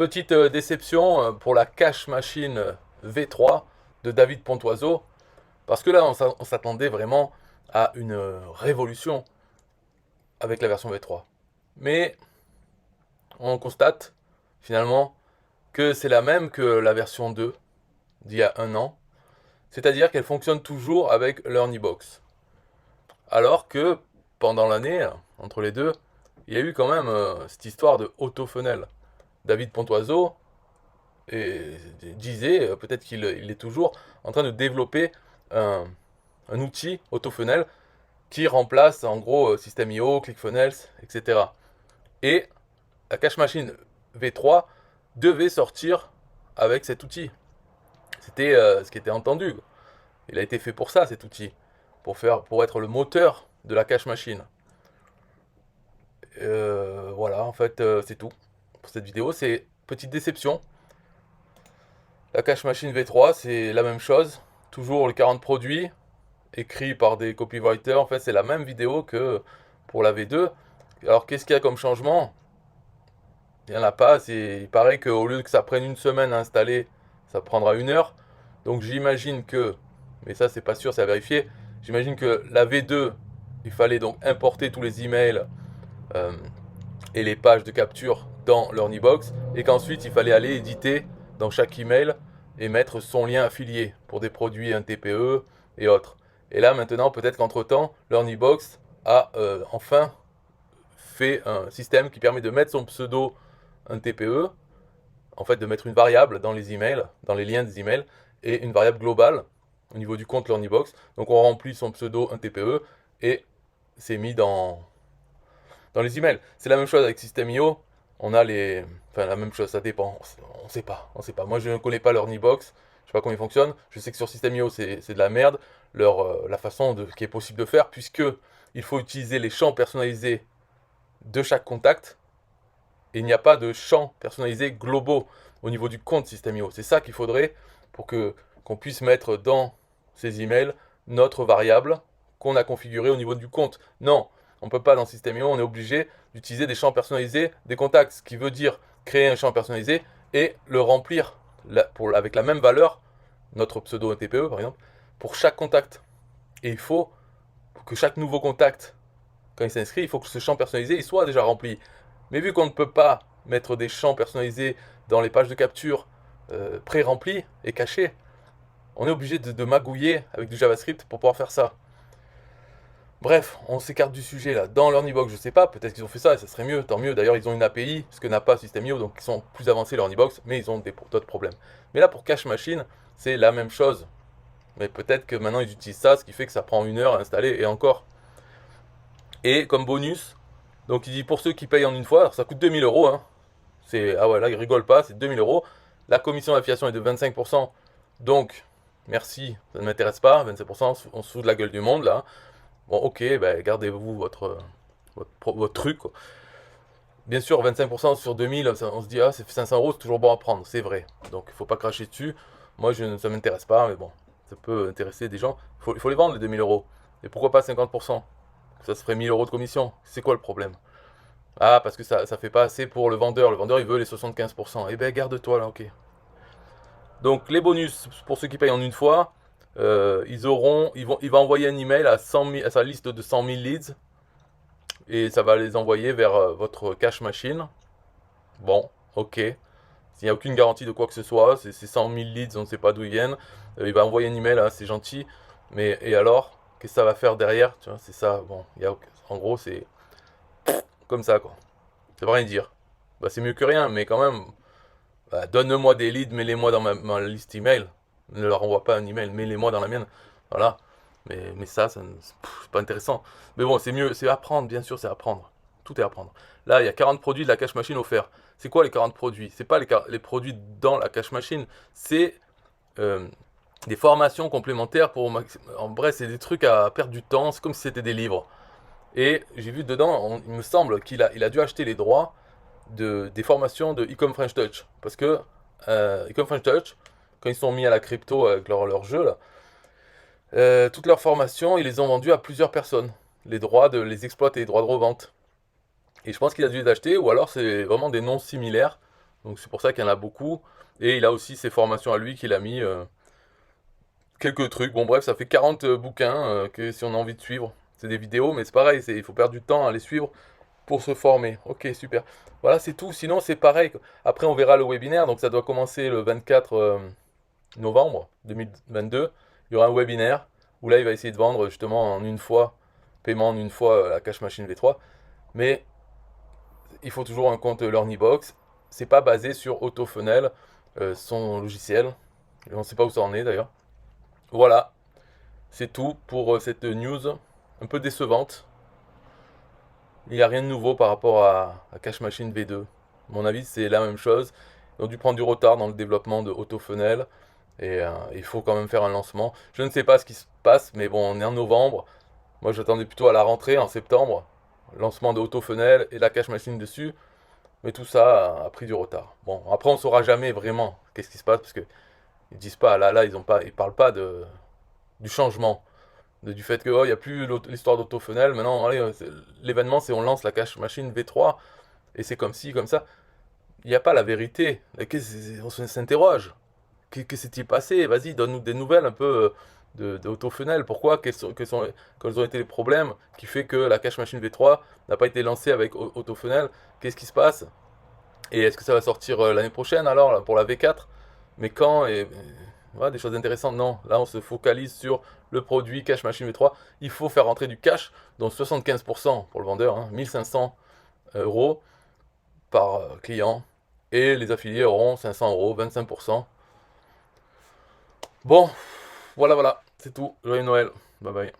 Petite déception pour la Cash Machine V3 de David Pontoiseau, parce que là on s'attendait vraiment à une révolution avec la version V3. Mais on constate finalement que c'est la même que la version 2 d'il y a un an, c'est-à-dire qu'elle fonctionne toujours avec l'Ernibox. Alors que pendant l'année, entre les deux, il y a eu quand même cette histoire de autofunnel. David Pontoiseau disait, peut-être qu'il est toujours en train de développer un, un outil autofunnel qui remplace en gros System.io, ClickFunnels, etc. Et la Cash Machine V3 devait sortir avec cet outil. C'était ce qui était entendu. Il a été fait pour ça, cet outil, pour être le moteur de la Cash Machine. Voilà, en fait, c'est tout pour cette vidéo. C'est petite déception. La Cash Machine V3, c'est la même chose. Toujours le 40 produits, écrit par des copywriters. En fait, c'est la même vidéo que pour la V2. Alors, qu'est-ce qu'il y a comme changement? Il n'y en a pas. Il paraît qu'au lieu que ça prenne une semaine à installer, ça prendra 1 heure. Donc, j'imagine que, mais ça, c'est pas sûr, c'est à vérifier. J'imagine que la V2, il fallait donc importer tous les emails et les pages de capture dans l'Ernibox, et qu'ensuite il fallait aller éditer dans chaque email et mettre son lien affilié pour des produits, un TPE et autres. Et là maintenant, peut-être qu'entre temps, l'Ernibox a enfin fait un système qui permet de mettre son pseudo un TPE, en fait de mettre une variable dans les emails, dans les liens des emails, et une variable globale au niveau du compte l'Ernibox. Donc on remplit son pseudo un TPE et c'est mis dans les emails. C'est la même chose avec System.io. On a les. Enfin, la même chose, ça dépend. On sait pas. On sait pas. Moi, je ne connais pas leur Nibox. Je sais pas comment ils fonctionnent. Je sais que sur System.io, c'est de la merde. La façon qui est possible de faire, puisque il faut utiliser les champs personnalisés de chaque contact. Et il n'y a pas de champs personnalisés globaux au niveau du compte System.io. C'est ça qu'il faudrait pour qu'on puisse mettre dans ces emails notre variable qu'on a configurée au niveau du compte. Non, on ne peut pas dans System.io, on est obligé d'utiliser des champs personnalisés des contacts, ce qui veut dire créer un champ personnalisé et le remplir avec la même valeur, notre pseudo TPE par exemple, pour chaque contact. Et il faut que chaque nouveau contact, quand il s'inscrit, il faut que ce champ personnalisé il soit déjà rempli. Mais vu qu'on ne peut pas mettre des champs personnalisés dans les pages de capture pré-remplies et cachés, on est obligé de magouiller avec du JavaScript pour pouvoir faire ça. Bref, on s'écarte du sujet là. Dans l'Ernibox, je sais pas, peut-être qu'ils ont fait ça et ça serait mieux, tant mieux. D'ailleurs, ils ont une API, ce que n'a pas System.io, donc ils sont plus avancés l'Ernibox, mais ils ont d'autres problèmes. Mais là, pour Cash Machine, c'est la même chose. Mais peut-être que maintenant ils utilisent ça, ce qui fait que ça prend 1 heure à installer et encore. Et comme bonus, donc il dit pour ceux qui payent en une fois, alors ça coûte 2000 €, hein. Ah ouais, là ils rigolent pas, c'est 2000 €. La commission d'affiliation est de 25%, donc merci, ça ne m'intéresse pas, 25%, on se fout de la gueule du monde là. Bon, ok, ben, gardez-vous votre truc, quoi. Bien sûr, 25% sur 2000, on se dit, ah, c'est 500 €, c'est toujours bon à prendre, c'est vrai. Donc, il faut pas cracher dessus. Moi, ça m'intéresse pas, mais bon, ça peut intéresser des gens. Il faut les vendre, les 2000 €. Et pourquoi pas 50%? Ça se ferait 1000 € de commission. C'est quoi le problème? Ah, parce que ça fait pas assez pour le vendeur. Le vendeur, il veut les 75%. Eh ben, garde-toi là, ok. Donc, les bonus, pour ceux qui payent en une fois, il va envoyer un email à sa liste de 100 000 leads et ça va les envoyer vers votre cash machine. Bon, ok. Il n'y a aucune garantie de quoi que ce soit. C'est 100 000 leads, on ne sait pas d'où ils viennent. Il va envoyer un email, hein, c'est gentil. Mais et alors, qu'est-ce que ça va faire derrière? Tu vois, c'est ça. Bon, en gros, c'est comme ça, quoi. Ça veut rien dire. Bah, c'est mieux que rien, mais quand même, bah, donne-moi des leads, mets-les-moi dans ma liste email. Ne leur envoie pas un email, mets-les-moi dans la mienne. Voilà. Mais ça, c'est pas intéressant. Mais bon, c'est mieux, c'est apprendre, bien sûr, c'est apprendre. Tout est apprendre. Là, il y a 40 produits de la cash machine offerts. C'est quoi les 40 produits? C'est pas les produits dans la cash machine, c'est euh, des formations complémentaires en bref, c'est des trucs à perdre du temps, c'est comme si c'était des livres. Et j'ai vu dedans, il me semble qu'il a dû acheter les droits des formations de Ecom French Touch. Parce que Ecom French Touch, quand ils sont mis à la crypto avec leur jeu, là, toutes leurs formations, ils les ont vendues à plusieurs personnes. Les droits de les exploiter, les droits de revente. Et je pense qu'il a dû les acheter, ou alors c'est vraiment des noms similaires Donc c'est pour ça qu'il y en a beaucoup. Et il a aussi ses formations à lui qu'il a mis quelques trucs. Bon bref, ça fait 40 bouquins que si on a envie de suivre. C'est des vidéos, mais c'est pareil, il faut perdre du temps à les suivre pour se former. Ok, super. Voilà, c'est tout. Sinon, c'est pareil. Après, on verra le webinaire. Donc ça doit commencer le 24 novembre 2022. Il y aura un webinaire où là, il va essayer de vendre justement en une fois, paiement en une fois la Cash Machine V3. Mais il faut toujours un compte LearnyBox. C'est pas basé sur AutoFunnel, son logiciel. On ne sait pas où ça en est d'ailleurs. Voilà, c'est tout pour cette news un peu décevante. Il n'y a rien de nouveau par rapport à Cash Machine V2. À mon avis, c'est la même chose. Ils ont dû prendre du retard dans le développement de AutoFunnel. Et il faut quand même faire un lancement. Je ne sais pas ce qui se passe, mais bon, on est en novembre. Moi, j'attendais plutôt à la rentrée, en septembre. Lancement de AutoFunnel et la Cash Machine dessus. Mais tout ça a pris du retard. Bon, après, on saura jamais vraiment qu'est-ce qui se passe, parce que ils disent pas, là, ils parlent pas du changement. Du fait que il n'y a plus l'histoire d'AutoFunnel, maintenant allez, l'événement c'est on lance la cache machine V3 et c'est comme ci, comme ça. Il n'y a pas la vérité. On s'interroge. Que s'est-il passé? Vas-y, donne-nous des nouvelles un peu d'AutoFunnel. Pourquoi? Quels ont été les problèmes qui fait que la cache machine V3 n'a pas été lancée avec AutoFunnel? Qu'est-ce qui se passe? Et est-ce que ça va sortir l'année prochaine alors là, pour la V4? Mais quand? Voilà, des choses intéressantes. Non, là on se focalise sur le produit Cash Machine V3. Il faut faire rentrer du cash, donc 75% pour le vendeur, hein, 1500 euros par client. Et les affiliés auront 500 euros, 25%. Bon, voilà, c'est tout. Joyeux Noël. Bye bye.